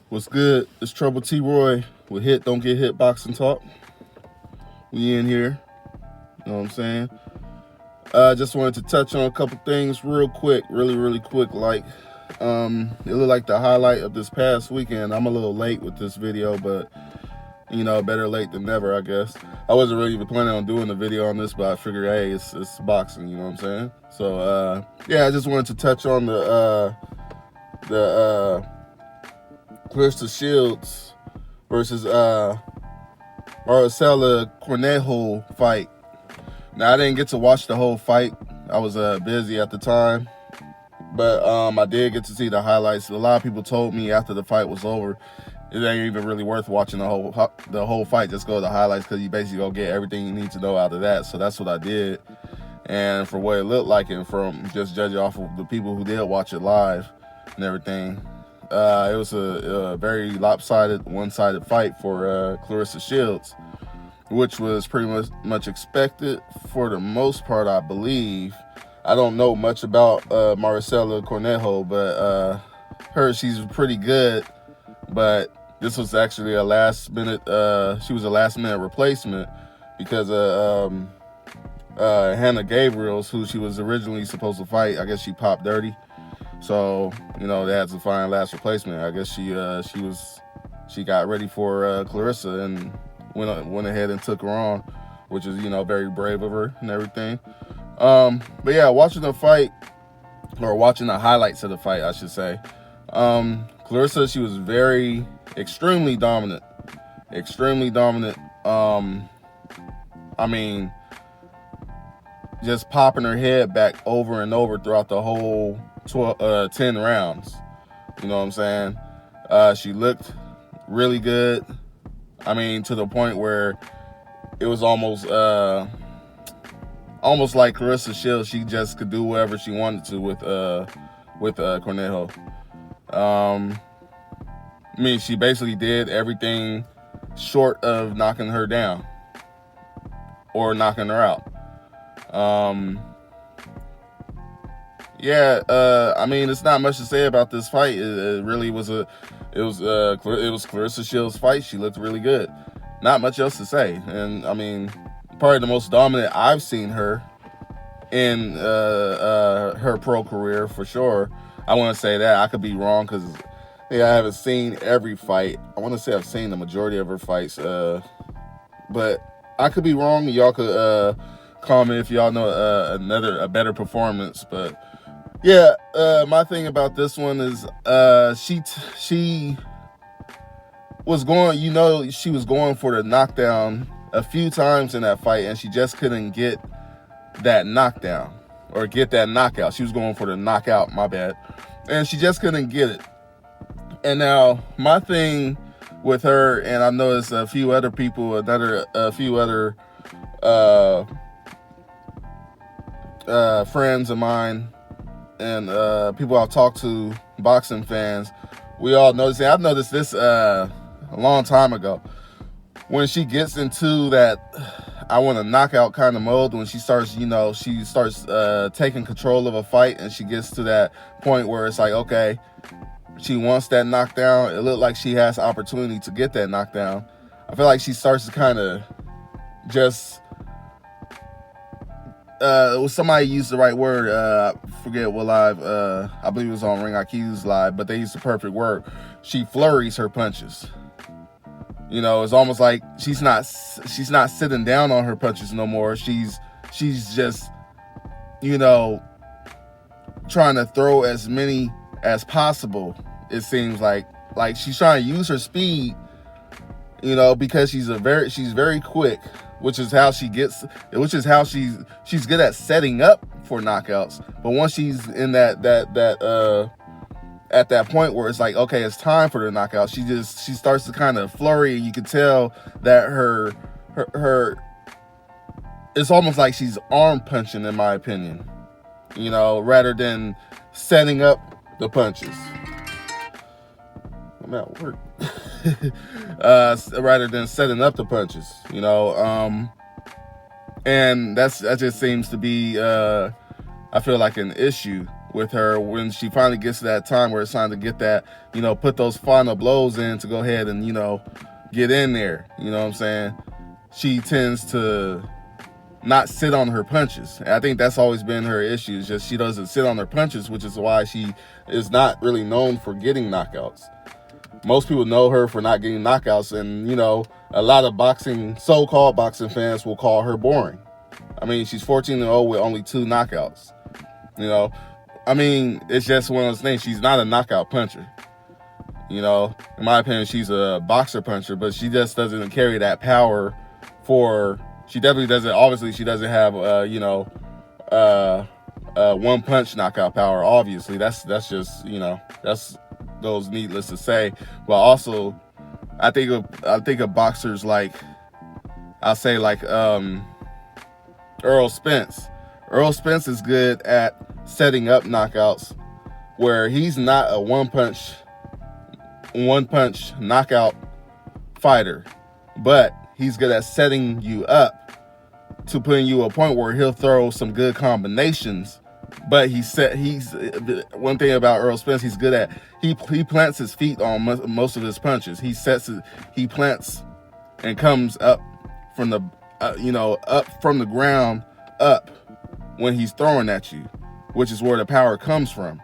What's good? It's Trouble T Roy with Hit Don't Get Hit Boxing Talk. We in here. You know what I'm saying? Just wanted to touch on a couple things real quick, really quick. It looked like the highlight of this past weekend. I'm a little late with this video, but better late than never, I guess. I wasn't really even planning on doing the video on this, but I figured, hey, it's boxing. You know what I'm saying? So I just wanted to touch on the Clarissa Shields versus Marcela Cornejo fight. Now, I didn't get to watch the whole fight. I was busy at the time, but I did get to see the highlights. A lot of people told me after the fight was over, it ain't even really worth watching the whole fight. Just go to the highlights because you basically gonna get everything you need to know out of that. So that's what I did. And for what it looked like, and from just judging off of the people who did watch it live and everything, it was a very lopsided, one-sided fight for Clarissa Shields, which was pretty much expected for the most part, I believe. I don't know much about Marcela Cornejo, but she's pretty good. But this was actually a last-minute. She was a last-minute replacement because Hannah Gabriels, who she was originally supposed to fight, I guess she popped dirty. So, they had to find last replacement. I guess she got ready for Clarissa and went ahead and took her on, which is, very brave of her and everything. But yeah, watching the fight, or watching the highlights of the fight, I should say. Clarissa, she was extremely dominant. Extremely dominant. Just popping her head back over and over throughout the whole 10 rounds. You know what I'm saying? She looked really good. To the point where it was almost like Clarissa Shields. She just could do whatever she wanted to with Cornejo. She basically did everything short of knocking her down or knocking her out. It's not much to say about this fight. It really was it was Clarissa Shields' fight. She looked really good. Not much else to say. And probably the most dominant I've seen her in her pro career for sure. I want to say that. I could be wrong because I haven't seen every fight. I want to say I've seen the majority of her fights, but I could be wrong. Y'all could comment if y'all know a better performance. But yeah, my thing about this one is she was going. She was going for the knockdown a few times in that fight, and she just couldn't get that knockdown or get that knockout. She was going for the knockout. My bad, and she just couldn't get it. And now my thing with her, and I noticed a few other people, a few other friends of mine and people I've talked to, boxing fans, we all noticed. I've noticed this a long time ago. When she gets into that I want to knockout kind of mode, when she starts taking control of a fight, and she gets to that point where it's like, okay, she wants that knockdown. It looked like she has opportunity to get that knockdown. I feel like she starts to kind of just somebody used the right word. I forget what live. I believe it was on Ring IQ's live, but they used the perfect word. She flurries her punches. It's almost like she's not sitting down on her punches no more. She's just trying to throw as many as possible. It seems like she's trying to use her speed, because she's very quick, which is how she's good at setting up for knockouts. But once she's in that at that point where it's like, okay, it's time for the knockout, she starts to kind of flurry, and you can tell that her it's almost like she's arm punching, in my opinion, rather than setting up the punches. I'm at work. Rather than setting up the punches, and that just seems to be I feel like an issue with her when she finally gets to that time where it's time to get that, put those final blows in to go ahead and, get in there. You know what I'm saying? She tends to not sit on her punches. And I think that's always been her issue. It's just she doesn't sit on her punches, which is why she is not really known for getting knockouts. Most people know her for not getting knockouts, and a lot of so-called boxing fans will call her boring. I mean, she's 14-0 with only 2 knockouts. It's just one of those things. She's not a knockout puncher. In my opinion, she's a boxer puncher, but she just doesn't carry that power she definitely doesn't, obviously she doesn't have, one punch knockout power. Obviously, that's just, that's goes needless to say. But also, I think of boxers like, I'll say like, Earl Spence. Earl Spence is good at setting up knockouts, where he's not a one punch knockout fighter, but he's good at setting you up to putting you a point where he'll throw some good combinations. But he's one thing about Earl Spence, he's good at, he plants his feet on most of his punches. He plants and comes up from the up from the ground up when he's throwing at you, which is where the power comes from.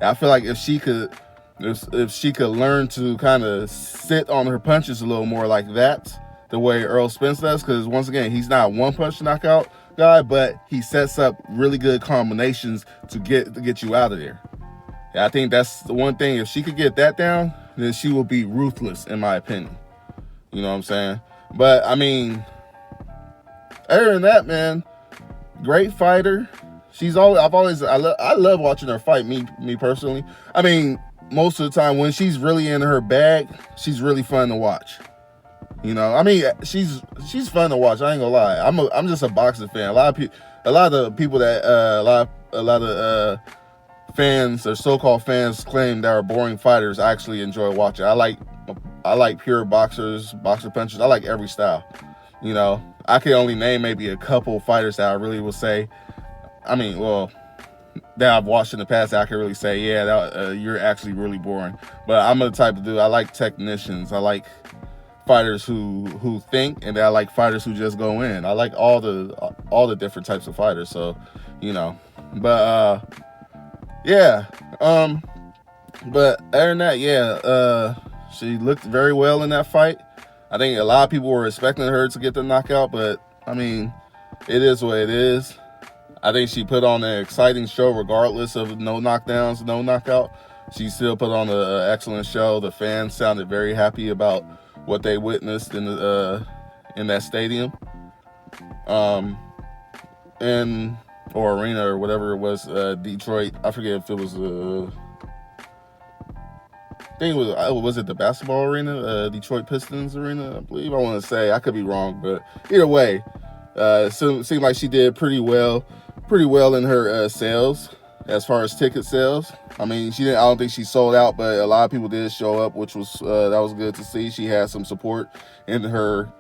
And I feel like if she could learn to kind of sit on her punches a little more like that, the way Earl Spence does, because once again, he's not a one-punch knockout guy, but he sets up really good combinations to get you out of there. And I think that's the one thing. If she could get that down, then she will be ruthless, in my opinion. You know what I'm saying? But I mean, other than that, man, great fighter. I love watching her fight. Me personally. I mean, most of the time when she's really in her bag, she's really fun to watch. She's fun to watch. I ain't gonna lie. I'm just a boxing fan. A lot of people that a lot of fans or so-called fans claim that are boring fighters actually enjoy watching. I like pure boxer punchers. I like every style. I can only name maybe a couple fighters that I really will say, that I've watched in the past, I can really say, yeah, you're actually really boring. But I'm the type of dude, I like technicians. I like fighters who think, and then I like fighters who just go in. I like all the different types of fighters. So, but yeah. But other than that, she looked very well in that fight. I think a lot of people were expecting her to get the knockout, but I mean, it is what it is. I think she put on an exciting show regardless of no knockdowns, no knockout. She still put on an excellent show. The fans sounded very happy about what they witnessed in that stadium, or arena or whatever it was, Detroit. I forget if it was I think it was it the basketball arena, Detroit Pistons arena, I believe. I want to say, I could be wrong, but either way, it seemed like she did pretty well in her sales, as far as ticket sales. I mean, I don't think she sold out, but a lot of people did show up, which was that was good to see. She had some support in her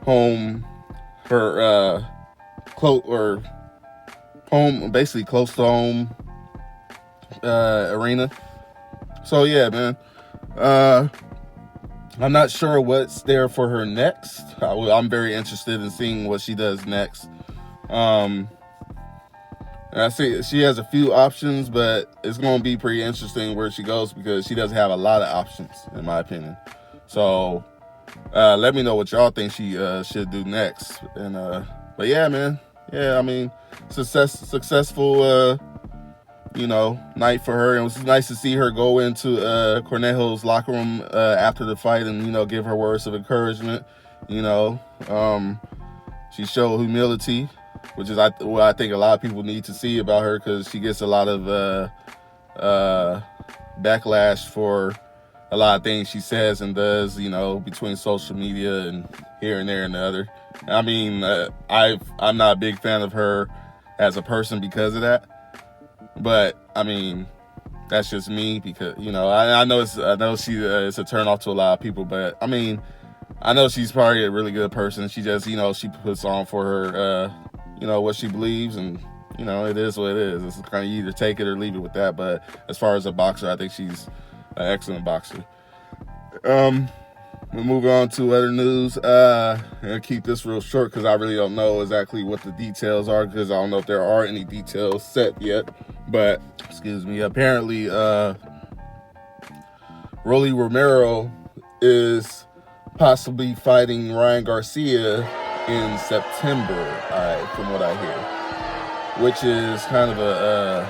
home, basically close to home arena. So yeah, man. I'm not sure what's there for her next. I'm very interested in seeing what she does next. And I see she has a few options, but it's going to be pretty interesting where she goes, because she doesn't have a lot of options, in my opinion. So, let me know what y'all think she should do next. And but yeah, man. Yeah, I mean, successful night for her. It was nice to see her go into Cornejo's locker room after the fight and give her words of encouragement. She showed humility, which is what I think a lot of people need to see about her, because she gets a lot of backlash for a lot of things she says and does, between social media and here and there and the other. I mean, I'm not a big fan of her as a person because of that. But I mean, that's just me, because I know it's a turn off to a lot of people, but I mean, I know she's probably a really good person. She just she puts on for her what she believes, and you know, it is what it is. It's kind of, you either take it or leave it with that. But as far as a boxer, I think she's an excellent boxer. We'll move on to other news. And keep this real short because I really don't know exactly what the details are, because I don't know if there are any details set yet. But, excuse me, apparently Rolly Romero is possibly fighting Ryan Garcia in September, from what I hear, which is kind of a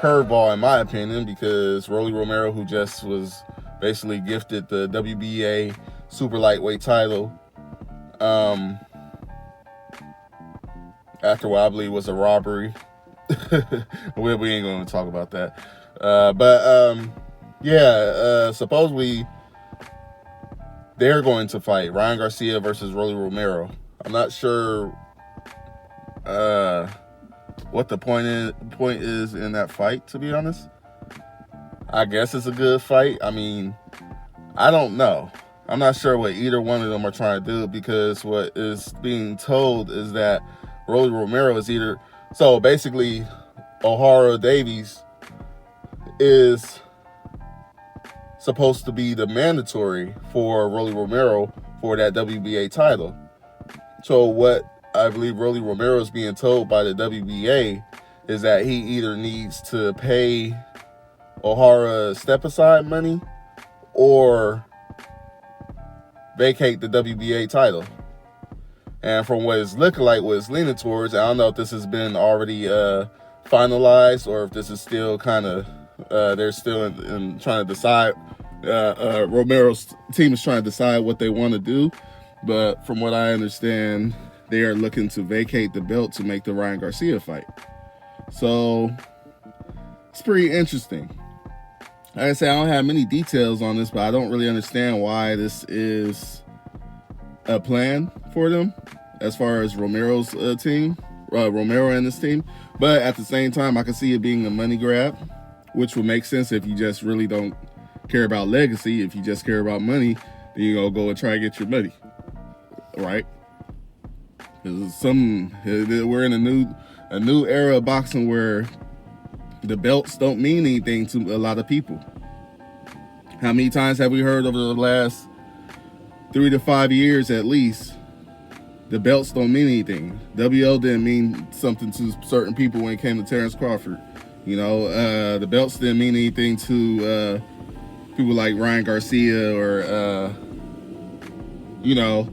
curveball in my opinion, because Rolly Romero, who just was basically gifted the WBA super lightweight title after what I believe was a robbery. We ain't going to talk about that. Supposedly they're going to fight Ryan Garcia versus Rolly Romero. I'm not sure what the point is in that fight, to be honest. I guess it's a good fight. I mean, I don't know. I'm not sure what either one of them are trying to do, because what is being told is that Rolly Romero is either... So basically, O'Hara Davies is supposed to be the mandatory for Rolly Romero for that WBA title. So what I believe Rolly Romero is being told by the WBA is that he either needs to pay O'Hara step-aside money or vacate the WBA title. And from what it's looking like, what it's leaning towards, I don't know if this has been already finalized or if this is still kind of, they're still in trying to decide. Romero's team is trying to decide what they want to do. But from what I understand, they are looking to vacate the belt to make the Ryan Garcia fight. So it's pretty interesting. Like I say, I don't have many details on this, but I don't really understand why this is a plan for them as far as Romero's team, Romero and his team. But at the same time, I can see it being a money grab, which would make sense if you just really don't care about legacy. If you just care about money, then you're going to go and try to get your money, right? We're in a new era of boxing where the belts don't mean anything to a lot of people. How many times have we heard over the last 3 to 5 years at least, the belts don't mean anything? WO didn't mean something to certain people when it came to Terrence Crawford. You know, the belts didn't mean anything to people like Ryan Garcia or, you know,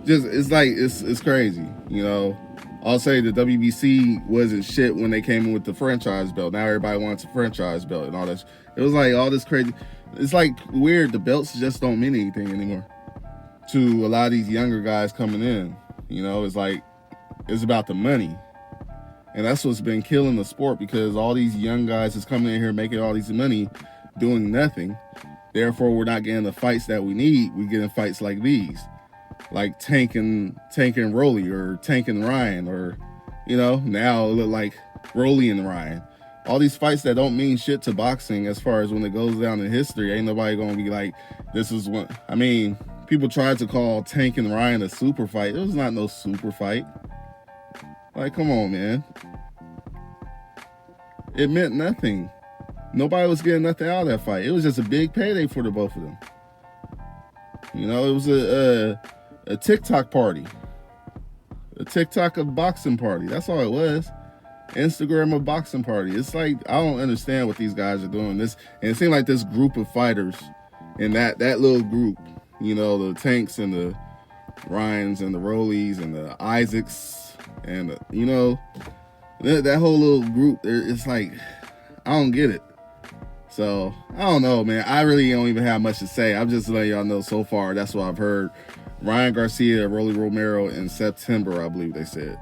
just, it's like, it's crazy, you know. I'll say the WBC wasn't shit when they came in with the franchise belt. Now everybody wants a franchise belt and all that. It was like all this crazy. It's like weird. The belts just don't mean anything anymore to a lot of these younger guys coming in. You know, it's like, it's about the money. And that's what's been killing the sport, because all these young guys is coming in here making all these money doing nothing. Therefore, we're not getting the fights that we need. We're getting fights like these. Like tanking Rolly or tanking Ryan, or, you know, now it look like Rolly and Ryan. All these fights that don't mean shit to boxing as far as when it goes down in history. Ain't nobody gonna be like, this is what, I mean, people tried to call tanking Ryan a super fight. It was not no super fight. Like, come on, man. It meant nothing. Nobody was getting nothing out of that fight. It was just a big payday for the both of them. You know, it was a TikTok party. A TikTok of boxing party. That's all it was. Instagram of boxing party. It's like, I don't understand what these guys are doing. This, and it seemed like this group of fighters, and that little group, you know, the Tanks and the Ryans and the Rollies and the Isaacs and you know, that whole little group, it's like, I don't get it. So, I don't know, man. I really don't even have much to say. I'm just letting y'all know so far. That's what I've heard. Ryan Garcia, Rolly Romero in September, I believe they said.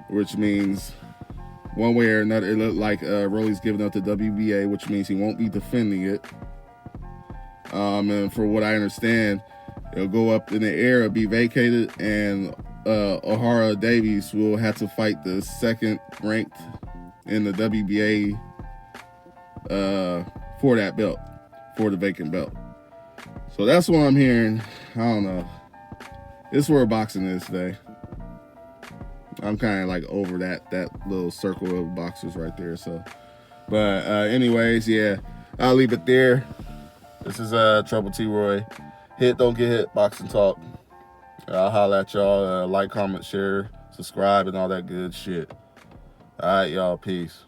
Which means, one way or another, it looked like Rolly's giving up the WBA, which means he won't be defending it. And for what I understand, it'll go up in the air, it'll be vacated, and O'Hara Davies will have to fight the second ranked in the WBA for that belt, for the vacant belt. So that's what I'm hearing. I don't know. It's where boxing is today. I'm kind of like over that little circle of boxers right there. So, but anyways, yeah, I'll leave it there. This is Trouble T Roy. Hit, don't get hit, boxing talk. I'll holla at y'all. Like, comment, share, subscribe, and all that good shit. All right, y'all. Peace.